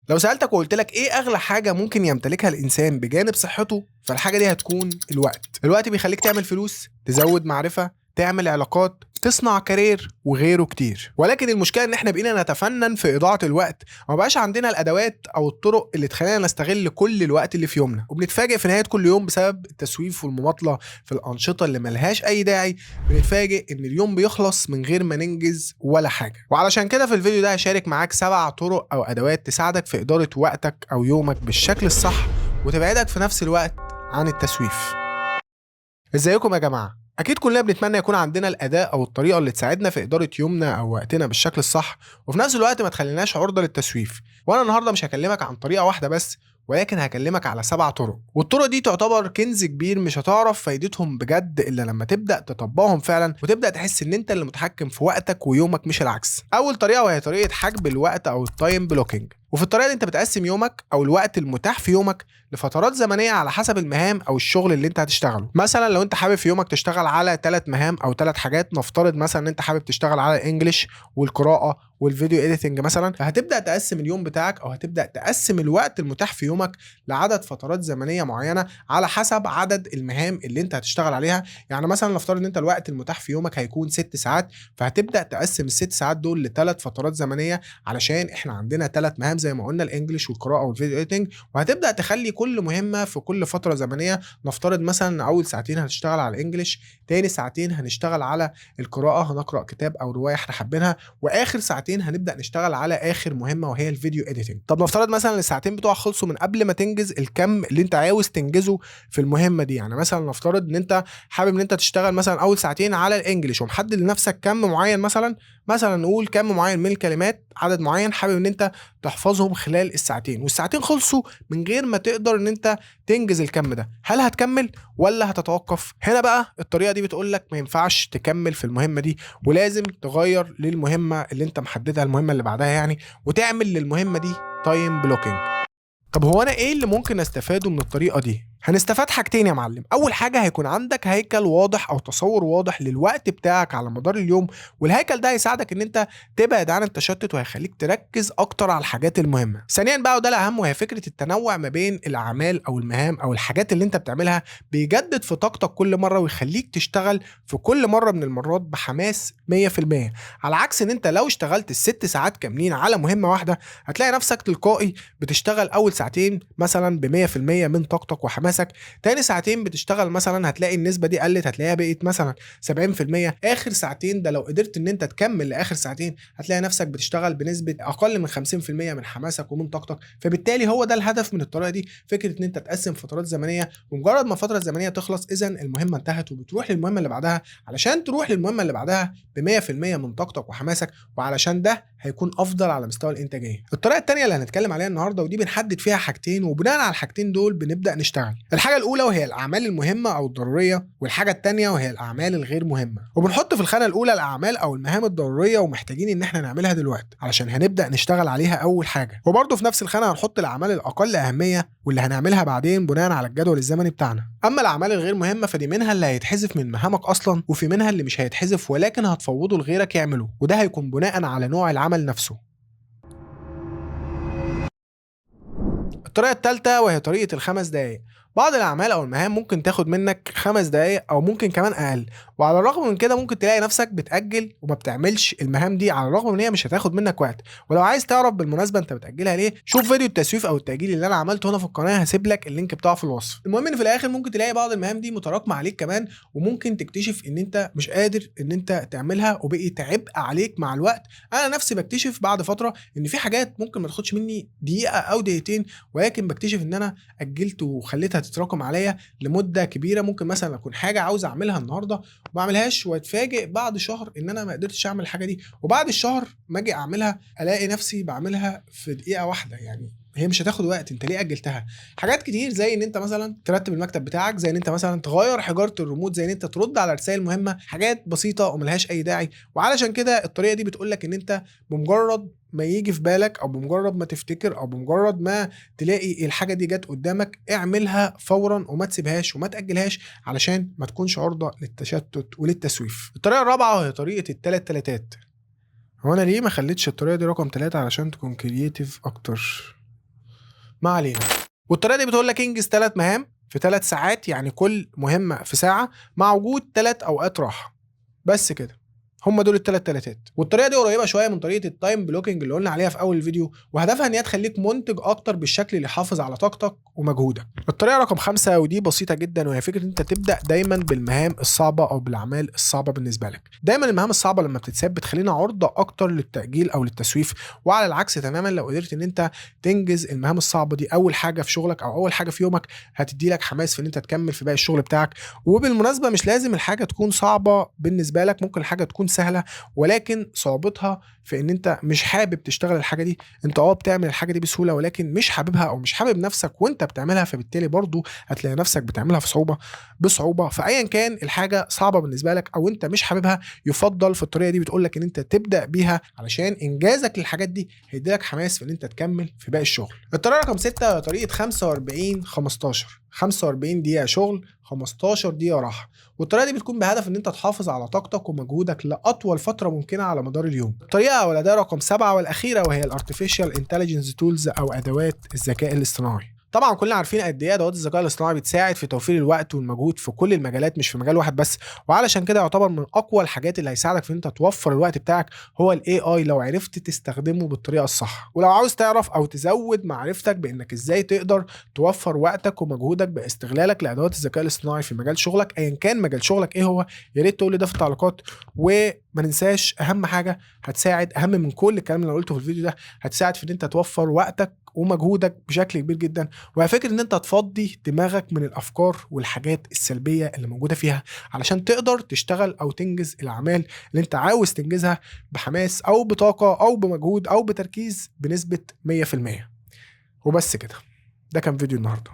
لو سألتك وقلت لك ايه اغلى حاجة ممكن يمتلكها الانسان بجانب صحته، فالحاجة دي هتكون الوقت بيخليك تعمل فلوس، تزود معرفة، تعمل علاقات، تصنع كارير وغيره كتير. ولكن المشكلة ان احنا بقينا نتفنن في اضاعة الوقت، وما بقاش عندنا الادوات او الطرق اللي تخلينا نستغل كل الوقت اللي في يومنا، وبنتفاجئ في نهاية كل يوم بسبب التسويف والمماطلة في الانشطة اللي ملهاش اي داعي. بنتفاجئ ان اليوم بيخلص من غير ما ننجز ولا حاجة. وعلشان كده في الفيديو ده هشارك معاك 7 طرق او ادوات تساعدك في ادارة وقتك او يومك بالشكل الصح، وتبعدك في نفس الوقت عن التسويف. ازيكم يا جماعة؟ أكيد كلنا بنتمنى يكون عندنا الأداة أو الطريقة اللي تساعدنا في إدارة يومنا أو وقتنا بالشكل الصح، وفي نفس الوقت ما تخليناش عرضة للتسويف. وأنا النهاردة مش هكلمك عن طريقة واحدة بس، ولكن هكلمك على 7 طرق، والطرق دي تعتبر كنز كبير مش هتعرف فايدتهم بجد إلا لما تبدأ تطبقهم فعلا، وتبدأ تحس إن أنت اللي متحكم في وقتك ويومك مش العكس. أول طريقة وهي طريقة حجب الوقت أو التايم بلوكينج. وفي الطريقة دي أنت بتقسم يومك أو الوقت المتاح في يومك لفترات زمنيه على حسب المهام او الشغل اللي انت هتشتغله. مثلا لو انت حابب في يومك تشتغل على 3 مهام او 3 حاجات، نفترض مثلا ان انت حابب تشتغل على الانجليش والقراءه والفيديو اديتنج مثلا، فهتبدا تقسم اليوم بتاعك او هتبدا تقسم الوقت المتاح في يومك لعدد فترات زمنيه معينه على حسب عدد المهام اللي انت هتشتغل عليها. يعني مثلا نفترض ان انت الوقت المتاح في يومك هيكون 6 ساعات، فهتبدا تقسم ال6 ساعات دول لثلاث فترات زمنيه، علشان احنا عندنا 3 مهام زي ما قلنا، الانجليش والقراءه والفيديو اديتنج. وهتبدا تخلي كل مهمه في كل فتره زمنيه. نفترض مثلا ان اول ساعتين هنشتغل على الانجليش، تاني ساعتين هنشتغل على القراءه، هنقرا كتاب او روايه احنا حابينها، واخر ساعتين هنبدا نشتغل على اخر مهمه وهي الفيديو اديتنج. طب نفترض مثلا الساعتين بتوعك خلصوا من قبل ما تنجز الكم اللي انت عاوز تنجزه في المهمه دي. يعني مثلا نفترض ان انت حابب ان انت تشتغل مثلا اول ساعتين على الانجليش، ومحدد لنفسك كم معين، مثلا نقول كم معين من الكلمات، عدد معين حابب ان انت تحفظهم خلال الساعتين، والساعتين خلصوا من غير ما تقدر ان انت تنجز الكم ده. هل هتكمل ولا هتتوقف؟ هنا بقى الطريقه دي بتقول لك ما ينفعش تكمل في المهمه دي، ولازم تغير للمهمه اللي انت محددها، المهمه اللي بعدها يعني، وتعمل للمهمه دي تايم بلوكينج. طب هو انا ايه اللي ممكن استفاده من الطريقه دي؟ هنستفاد حاجتين يا معلم. اول حاجه هيكون عندك هيكل واضح او تصور واضح للوقت بتاعك على مدار اليوم، والهيكل ده هيساعدك ان انت تبعد عن التشتت وهيخليك تركز اكتر على الحاجات المهمه. ثانيا بقى وده الاهم، وهي فكره التنوع ما بين الاعمال او المهام او الحاجات اللي انت بتعملها، بيجدد في طاقتك كل مره ويخليك تشتغل في كل مره من المرات بحماس 100%. على عكس ان انت لو اشتغلت ال6 ساعات كاملين على مهمه واحده، هتلاقي نفسك تلقائي بتشتغل اول ساعتين مثلا ب 100% من طاقتك وحماسك، تاني ساعتين بتشتغل مثلا هتلاقي النسبه دي قلت، هتلاقيها بقت مثلا 70%. اخر ساعتين ده لو قدرت ان انت تكمل لاخر ساعتين، هتلاقي نفسك بتشتغل بنسبه اقل من 50% من حماسك ومن طاقتك. فبالتالي هو ده الهدف من الطريقه دي، فكره ان انت تقسم فترات زمنيه، ومجرد ما الفتره الزمنيه تخلص اذا المهمه انتهت، وبتروح للمهمه اللي بعدها. علشان تروح للمهمه اللي بعدها ب 100% من طاقتك وحماسك، وعلشان ده هيكون افضل على مستوى الانتاجيه. الطريقه الثانيه اللي هنتكلم عليها النهارده، ودي بنحدد فيها حاجتين، وبناء على الحاجتين دول بنبدا نشتغل. الحاجه الاولى وهي الاعمال المهمه او الضروريه، والحاجه الثانيه وهي الاعمال الغير مهمه. وبنحط في الخانه الاولى الاعمال او المهام الضروريه ومحتاجين ان احنا نعملها دلوقتي علشان هنبدا نشتغل عليها اول حاجه. وبرده في نفس الخانه هنحط الاعمال الاقل اهميه واللي هنعملها بعدين بناء على الجدول الزمني بتاعنا. اما الاعمال الغير مهمه فدي منها اللي هيتحذف من مهامك اصلا، وفي منها اللي مش هيتحذف ولكن هتفوضه لغيرك يعمله، وده هيكون بناء على نوع العمل نفسه. الطريقة الثالثة وهي طريقة ال5 دقايق. بعض الأعمال أو المهام ممكن تاخد منك 5 دقايق أو ممكن كمان أقل، وعلى الرغم من كده ممكن تلاقي نفسك بتأجل وما بتعملش المهام دي على الرغم من هي مش هتاخد منك وقت. ولو عايز تعرف بالمناسبة أنت بتأجلها ليه، شوف فيديو التسويف أو التأجيل اللي أنا عملته هنا في القناة، هسيب لك اللينك بتاعه في الوصف. المهم إن في الآخر ممكن تلاقي بعض المهام دي متراكمة عليك كمان، وممكن تكتشف إن أنت مش قادر إن أنت تعملها وبقيت عبء عليك مع الوقت. أنا نفسي بكتشف بعد فترة إن في حاجات ممكن ما تاخدش مني دقيقة أو دقيقتين، ولكن بكتشف ان انا اجلت وخليتها تتراكم عليا لمده كبيره. ممكن مثلا اكون حاجه عاوز اعملها النهارده وما اعملهاش، واتفاجئ بعد شهر ان انا ما قدرتش اعمل الحاجه دي، وبعد الشهر ما اجي اعملها الاقي نفسي بعملها في دقيقه واحده. يعني هي مش هتاخد وقت، انت ليه اجلتها؟ حاجات كتير زي ان انت مثلا ترتب المكتب بتاعك، زي ان انت مثلا تغير حجاره الريموت، زي ان انت ترد على رسائل مهمه، حاجات بسيطه وملهاش اي داعي. وعلشان كده الطريقه دي بتقول لك ان انت بمجرد ما يجي في بالك او بمجرد ما تفتكر او بمجرد ما تلاقي الحاجه دي جت قدامك، اعملها فورا وما تسيبهاش وما تاجلهاش علشان ما تكونش عرضه للتشتت وللتسويف. الطريقه الرابعه وهي طريقه الثلاث تلاتات. هو انا ليه ما خليتش الطريقه دي رقم 3 علشان تكون كرييتيف اكتر؟ ما علينا. والطريقه دي بتقول لك انجز 3 مهام في 3 ساعات، يعني كل مهمه في ساعه مع وجود 3 اوقات راحه. بس كده، هم دول الثلاث تلاتات. والطريقه دي قريبه شويه من طريقه التايم بلوكينج اللي قلنا عليها في اول الفيديو، وهدفها ان هي تخليك منتج اكتر بالشكل اللي يحافظ على طاقتك ومجهودك. الطريقه رقم 5 ودي بسيطه جدا، وهي فكره ان انت تبدا دايما بالمهام الصعبه او بالاعمال الصعبه بالنسبه لك. دايما المهام الصعبه لما بتتساب بتخلينا عرضه اكتر للتاجيل او للتسويف، وعلى العكس تماما لو قدرت ان انت تنجز المهام الصعبه دي اول حاجه في شغلك او اول حاجه في يومك، هتدي لك حماس في ان انت تكمل في باقي الشغل بتاعك. وبالمناسبه مش لازم الحاجه تكون صعبه بالنسبه لك، ممكن الحاجه تكون سهله، ولكن صعوبتها في ان انت مش حابب تشتغل الحاجه دي. انت بتعمل الحاجه دي بسهوله ولكن مش حاببها او مش حابب نفسك وانت بتعملها، فبالتالي برضو هتلاقي نفسك بتعملها بصعوبه. فايا كان الحاجه صعبه بالنسبه لك او انت مش حاببها، يفضل في الطريقه دي بتقول لك ان انت تبدا بيها، علشان انجازك للحاجات دي هيديلك حماس في ان انت تكمل في باقي الشغل. الطريقه رقم 6 طريقه 45 15. 45 دقيقه شغل، 15 دقيقه راحه. والطريقه دي بتكون بهدف ان انت تحافظ على طاقتك ومجهودك لاطول فتره ممكنه على مدار اليوم. الطريقه والاداه رقم 7 والاخيره، وهي الارتفيشال انتليجنس تولز او ادوات الذكاء الاصطناعي. طبعا كلنا عارفين قد ايه ادوات الذكاء الاصطناعي بتساعد في توفير الوقت والمجهود في كل المجالات، مش في مجال واحد بس. وعلشان كده يعتبر من اقوى الحاجات اللي هيساعدك في ان انت توفر الوقت بتاعك هو الاي اي، لو عرفت تستخدمه بالطريقه الصح. ولو عاوز تعرف او تزود معرفتك بانك ازاي تقدر توفر وقتك ومجهودك باستغلالك لادوات الذكاء الاصطناعي في مجال شغلك، ايا كان مجال شغلك ايه هو، يا ريت تقول لي ده في التعليقات. وما ننساش اهم حاجه هتساعد، اهم من كل الكلام اللي انا قلته في الفيديو ده، هتساعد في ان انت توفر وقتك ومجهودك بشكل كبير جدا. وهي فكره ان انت تفضي دماغك من الافكار والحاجات السلبيه اللي موجوده فيها، علشان تقدر تشتغل او تنجز الاعمال اللي انت عاوز تنجزها بحماس او بطاقه او بمجهود او بتركيز بنسبه 100%. وبس كده، ده كان فيديو النهارده.